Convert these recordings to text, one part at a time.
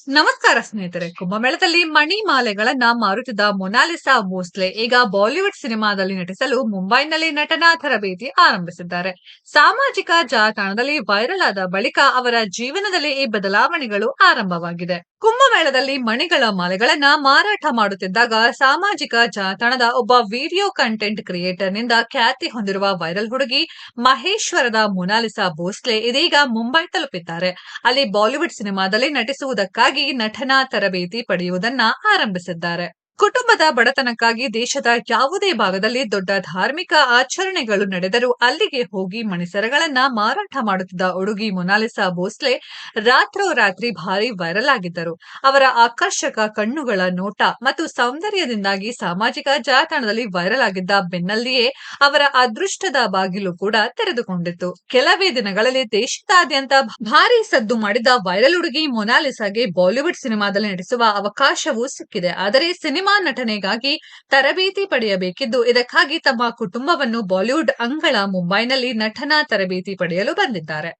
ನಮಸ್ಕಾರ ಸ್ನೇಹಿತರೆ. ಕುಂಭಮೇಳದಲ್ಲಿ ಮಣಿಮಾಲೆಗಳನ್ನ ಮಾರುತ್ತಿದ್ದ ಮೊನಾಲಿಸಾ ಭೋಸ್ಲೆ ಈಗ ಬಾಲಿವುಡ್ ಸಿನಿಮಾದಲ್ಲಿ ನಟಿಸಲು ಮುಂಬೈನಲ್ಲಿ ನಟನಾ ತರಬೇತಿ ಆರಂಭಿಸಿದ್ದಾರೆ. ಸಾಮಾಜಿಕ ಜಾಲತಾಣದಲ್ಲಿ ವೈರಲ್ ಆದ ಬಳಿಕ ಅವರ ಜೀವನದಲ್ಲಿ ಈ ಬದಲಾವಣೆಗಳು ಆರಂಭವಾಗಿದೆ. ಕುಂಭಮೇಳದಲ್ಲಿ ಮಣಿಗಳ ಮಾಲೆಗಳನ್ನ ಮಾರಾಟ ಮಾಡುತ್ತಿದ್ದಾಗ ಸಾಮಾಜಿಕ ಜಾಲತಾಣದ ಒಬ್ಬ ವಿಡಿಯೋ ಕಂಟೆಂಟ್ ಕ್ರಿಯೇಟರ್ ನಿಂದ ಖ್ಯಾತಿ ಹೊಂದಿರುವ ವೈರಲ್ ಹುಡುಗಿ ಮಹೇಶ್ವರದ ಮೊನಾಲಿಸಾ ಭೋಸ್ಲೆ ಇದೀಗ ಮುಂಬೈ ತಲುಪಿದ್ದಾರೆ. ಅಲ್ಲಿ ಬಾಲಿವುಡ್ ಸಿನಿಮಾದಲ್ಲಿ ನಟಿಸುವುದಕ್ಕಾಗಿ ನಟನಾ ತರಬೇತಿ ಪಡೆಯುವುದನ್ನ ಆರಂಭಿಸಿದ್ದಾರೆ. ಕುಟುಂಬದ ಬಡತನಕ್ಕಾಗಿ ದೇಶದ ಯಾವುದೇ ಭಾಗದಲ್ಲಿ ದೊಡ್ಡ ಧಾರ್ಮಿಕ ಆಚರಣೆಗಳು ನಡೆದರೂ ಅಲ್ಲಿಗೆ ಹೋಗಿ ಮಣಿಸರಗಳನ್ನ ಮಾರಾಟ ಮಾಡುತ್ತಿದ್ದ ಹುಡುಗಿ ಮೊನಾಲಿಸಾ ಭೋಸ್ಲೆ ರಾತ್ರೋರಾತ್ರಿ ಭಾರಿ ವೈರಲ್ ಆಗಿದ್ದರು. ಅವರ ಆಕರ್ಷಕ ಕಣ್ಣುಗಳ ನೋಟ ಮತ್ತು ಸೌಂದರ್ಯದಿಂದಾಗಿ ಸಾಮಾಜಿಕ ಜಾಲತಾಣದಲ್ಲಿ ವೈರಲ್ ಆಗಿದ್ದ ಬೆನ್ನಲ್ಲಿಯೇ ಅವರ ಅದೃಷ್ಟದ ಬಾಗಿಲು ಕೂಡ ತೆರೆದುಕೊಂಡಿತ್ತು. ಕೆಲವೇ ದಿನಗಳಲ್ಲಿ ದೇಶದಾದ್ಯಂತ ಭಾರಿ ಸದ್ದು ಮಾಡಿದ್ದ ವೈರಲ್ ಹುಡುಗಿ ಮೊನಾಲಿಸಾಗೆ ಬಾಲಿವುಡ್ ಸಿನಿಮಾದಲ್ಲಿ ನಟಿಸುವ ಅವಕಾಶವೂ ಸಿಕ್ಕಿದೆ. ಆದರೆ ಸಿನಿಮಾ ನಟನೆಗಾಗಿ ತರಬೇತಿ ಪಡೆಯಬೇಕಿದ್ದು, ಇದಕ್ಕಾಗಿ ತಮ್ಮ ಕುಟುಂಬವನ್ನು ಬಾಲಿವುಡ್ ಅಂಗಳ ಮುಂಬೈನಲ್ಲಿ ನಟನಾ ತರಬೇತಿ ಪಡೆಯಲು ಬಂದಿದ್ದಾರೆ.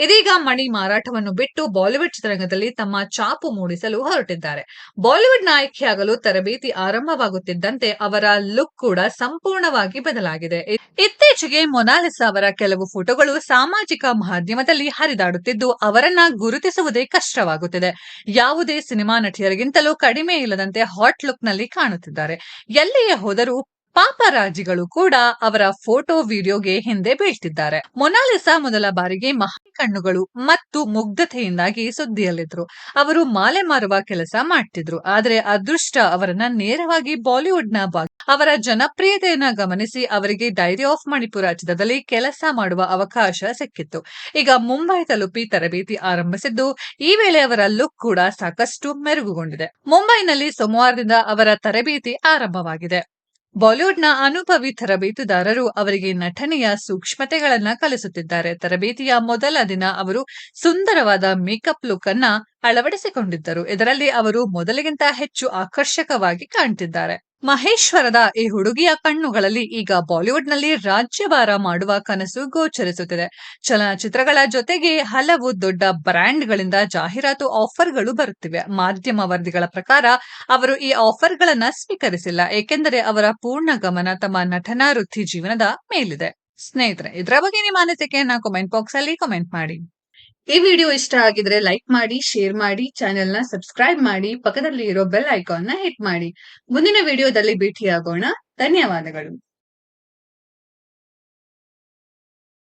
ಇದೀಗ ಮಣಿ ಮಾರಾಟವನ್ನು ಬಿಟ್ಟು ಬಾಲಿವುಡ್ ಚಿತ್ರರಂಗದಲ್ಲಿ ತಮ್ಮ ಛಾಪು ಮೂಡಿಸಲು ಹೊರಟಿದ್ದಾರೆ. ಬಾಲಿವುಡ್ ನಾಯಕಿಯಾಗಲು ತರಬೇತಿ ಆರಂಭವಾಗುತ್ತಿದ್ದಂತೆ ಅವರ ಲುಕ್ ಕೂಡ ಸಂಪೂರ್ಣವಾಗಿ ಬದಲಾಗಿದೆ. ಇತ್ತೀಚೆಗೆ ಮೊನಾಲಿಸಾ ಅವರ ಕೆಲವು ಫೋಟೋಗಳು ಸಾಮಾಜಿಕ ಮಾಧ್ಯಮದಲ್ಲಿ ಹರಿದಾಡುತ್ತಿದ್ದು, ಅವರನ್ನ ಗುರುತಿಸುವುದೇ ಕಷ್ಟವಾಗುತ್ತಿದೆ. ಯಾವುದೇ ಸಿನಿಮಾ ನಟಿಯರಿಗಿಂತಲೂ ಕಡಿಮೆ ಇಲ್ಲದಂತೆ ಹಾಟ್ ಲುಕ್ ನಲ್ಲಿ ಕಾಣುತ್ತಿದ್ದಾರೆ. ಎಲ್ಲಿಯೇ ಹೋದರೂ ಪಾಪರಾಜಿಗಳು ಕೂಡ ಅವರ ಫೋಟೋ ವಿಡಿಯೋಗೆ ಹಿಂದೆ ಬೀಳ್ತಿದ್ದಾರೆ. ಮೊನಾಲಿಸಾ ಮೊದಲ ಬಾರಿಗೆ ಕಣ್ಣುಗಳು ಮತ್ತು ಮುಗ್ಧತೆಯಿಂದಾಗಿ ಸುದ್ದಿಯಲ್ಲಿದ್ರು. ಅವರು ಮಾಲೆ ಮಾರುವ ಕೆಲಸ ಮಾಡ್ತಿದ್ರು. ಆದ್ರೆ ಅದೃಷ್ಟ ಅವರನ್ನ ನೇರವಾಗಿ ಬಾಲಿವುಡ್ನ ಅವರ ಜನಪ್ರಿಯತೆಯನ್ನ ಗಮನಿಸಿ ಅವರಿಗೆ ಡೈರಿ ಆಫ್ ಮಣಿಪುರ ಚಿತ್ರದಲ್ಲಿ ಕೆಲಸ ಮಾಡುವ ಅವಕಾಶ ಸಿಕ್ಕಿತ್ತು. ಈಗ ಮುಂಬೈ ತಲುಪಿ ತರಬೇತಿ ಆರಂಭಿಸಿದ್ದು, ಈ ವೇಳೆ ಅವರ ಲುಕ್ ಕೂಡ ಸಾಕಷ್ಟು ಮೆರುಗುಗೊಂಡಿದೆ. ಮುಂಬೈನಲ್ಲಿ ಸೋಮವಾರದಿಂದ ಅವರ ತರಬೇತಿ ಆರಂಭವಾಗಿದೆ. ಬಾಲಿವುಡ್ನ ಅನುಭವಿ ತರಬೇತುದಾರರು ಅವರಿಗೆ ನಟನೆಯ ಸೂಕ್ಷ್ಮತೆಗಳನ್ನ ಕಲಿಸುತ್ತಿದ್ದಾರೆ. ತರಬೇತಿಯ ಮೊದಲ ದಿನ ಅವರು ಸುಂದರವಾದ ಮೇಕಪ್ ಲುಕ್ ಅನ್ನ ಅಳವಡಿಸಿಕೊಂಡಿದ್ದರು. ಇದರಲ್ಲಿ ಅವರು ಮೊದಲಿಗಿಂತ ಹೆಚ್ಚು ಆಕರ್ಷಕವಾಗಿ ಕಾಣ್ತಿದ್ದಾರೆ. ಮಹೇಶ್ವರದ ಈ ಹುಡುಗಿಯ ಕಣ್ಣುಗಳಲ್ಲಿ ಈಗ ಬಾಲಿವುಡ್ನಲ್ಲಿ ರಾಜ್ಯಭಾರ ಮಾಡುವ ಕನಸು ಗೋಚರಿಸುತ್ತಿದೆ. ಚಲನಚಿತ್ರಗಳ ಜೊತೆಗೆ ಹಲವು ದೊಡ್ಡ ಬ್ರ್ಯಾಂಡ್ಗಳಿಂದ ಜಾಹೀರಾತು ಆಫರ್ಗಳು ಬರುತ್ತಿವೆ. ಮಾಧ್ಯಮ ವರದಿಗಳ ಪ್ರಕಾರ ಅವರು ಈ ಆಫರ್ಗಳನ್ನ ಸ್ವೀಕರಿಸಿಲ್ಲ, ಏಕೆಂದರೆ ಅವರ ಪೂರ್ಣ ಗಮನ ತಮ್ಮ ನಟನಾ ವೃತ್ತಿ ಜೀವನದ ಮೇಲಿದೆ. ಸ್ನೇಹಿತರೆ, ಇದರ ಬಗ್ಗೆ ನಿಮ್ಮ ಅನಿಸಿಕೆಯನ್ನ ಕಾಮೆಂಟ್ ಬಾಕ್ಸ್ ಅಲ್ಲಿ ಕಾಮೆಂಟ್ ಮಾಡಿ. ಈ ವಿಡಿಯೋ ಇಷ್ಟ ಆಗಿದ್ರೆ ಲೈಕ್ ಮಾಡಿ, ಶೇರ್ ಮಾಡಿ, ಚಾನೆಲ್ ನ ಸಬ್ಸ್ಕ್ರೈಬ್ ಮಾಡಿ, ಪಕ್ಕದಲ್ಲಿ ಇರೋ ಬೆಲ್ ಐಕಾನ್ ನ ಹಿಟ್ ಮಾಡಿ. ಮುಂದಿನ ವಿಡಿಯೋದಲ್ಲಿ ಭೇಟಿಯಾಗೋಣ. ಧನ್ಯವಾದಗಳು.